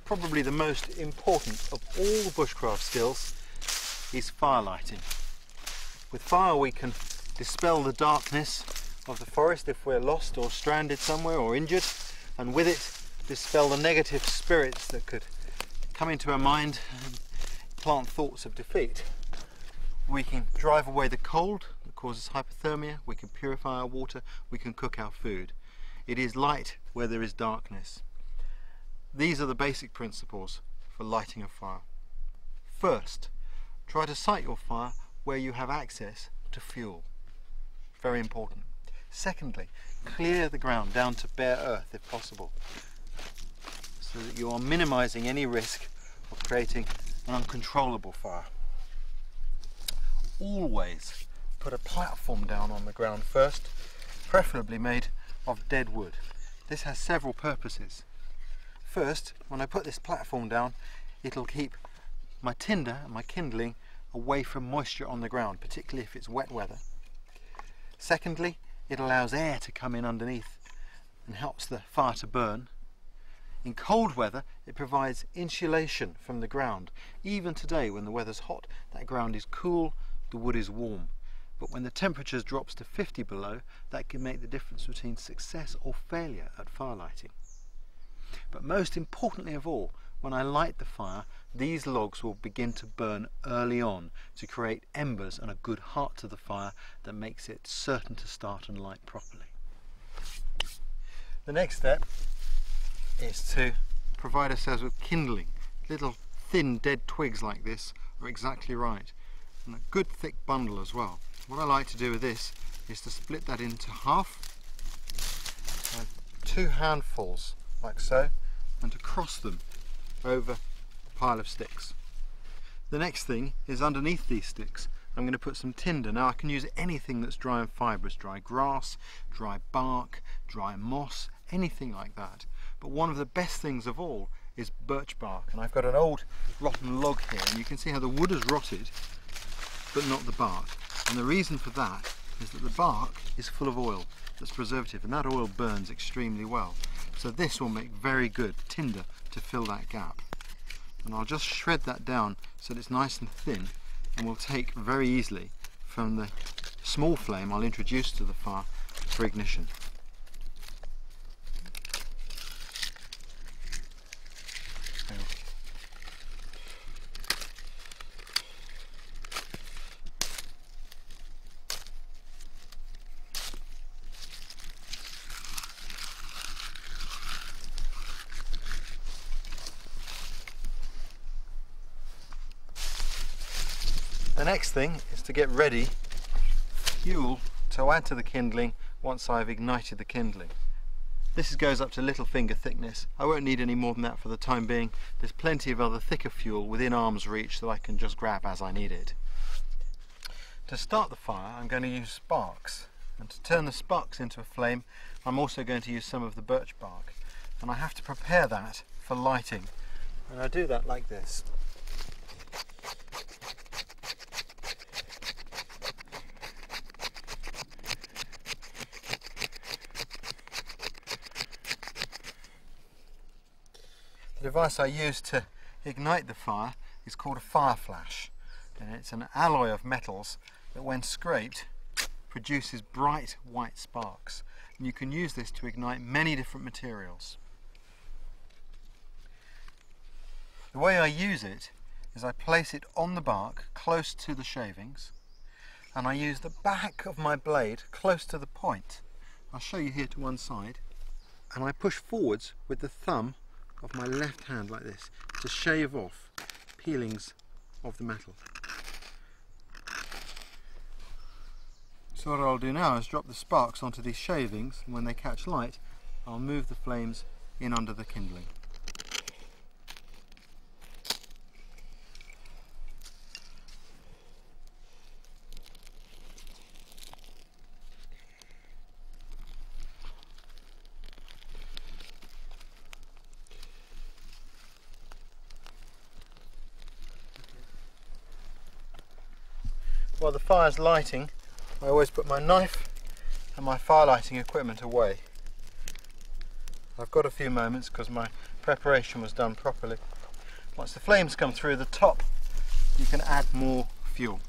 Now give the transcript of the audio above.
probably the most important of all the bushcraft skills, is fire lighting. With fire we can dispel the darkness of the forest if we're lost or stranded somewhere or injured, and with it dispel the negative spirits that could come into our mind and plant thoughts of defeat. We can drive away the cold that causes hypothermia, we can purify our water, we can cook our food. It is light where there is darkness. These are the basic principles for lighting a fire. First, try to site your fire where you have access to fuel. Very important. Secondly, clear the ground down to bare earth if possible, so that you are minimizing any risk of creating an uncontrollable fire. Always put a platform down on the ground first, preferably made of dead wood. This has several purposes. First, when I put this platform down, it'll keep my tinder and my kindling away from moisture on the ground, particularly if it's wet weather. Secondly, it allows air to come in underneath and helps the fire to burn. In cold weather, it provides insulation from the ground. Even today, when the weather's hot, that ground is cool, the wood is warm. But when the temperature drops to 50 below, that can make the difference between success or failure at fire lighting. But most importantly of all, when I light the fire, these logs will begin to burn early on to create embers and a good heart to the fire that makes it certain to start and light properly. The next step is to provide ourselves with kindling. Little thin dead twigs like this are exactly right, and a good thick bundle as well. What I like to do with this is to split that into half, 2 handfuls like so, and to cross them over a pile of sticks. The next thing is underneath these sticks I'm going to put some tinder. Now I can use anything that's dry and fibrous, dry grass, dry bark, dry moss, anything like that. But one of the best things of all is birch bark, and I've got an old rotten log here, and you can see how the wood has rotted but not the bark. And the reason for that is that the bark is full of oil that's preservative, and that oil burns extremely well. So this will make very good tinder to fill that gap. And I'll just shred that down so that it's nice and thin, and will take very easily from the small flame I'll introduce to the fire for ignition. The next thing is to get ready fuel to add to the kindling once I've ignited the kindling. This goes up to little finger thickness. I won't need any more than that for the time being. There's plenty of other thicker fuel within arm's reach that I can just grab as I need it. To start the fire, I'm going to use sparks, and to turn the sparks into a flame I'm also going to use some of the birch bark, and I have to prepare that for lighting, and I do that like this. The device I use to ignite the fire is called a fire flash, and it's an alloy of metals that when scraped produces bright white sparks, and you can use this to ignite many different materials. The way I use it is I place it on the bark close to the shavings, and I use the back of my blade close to the point. I'll show you here to one side, and I push forwards with the thumb of my left hand like this to shave off peelings of the metal. So what I'll do now is drop the sparks onto these shavings, and when they catch light I'll move the flames in under the kindling. While the fire's lighting, I always put my knife and my fire lighting equipment away. I've got a few moments because my preparation was done properly. Once the flames come through the top, you can add more fuel.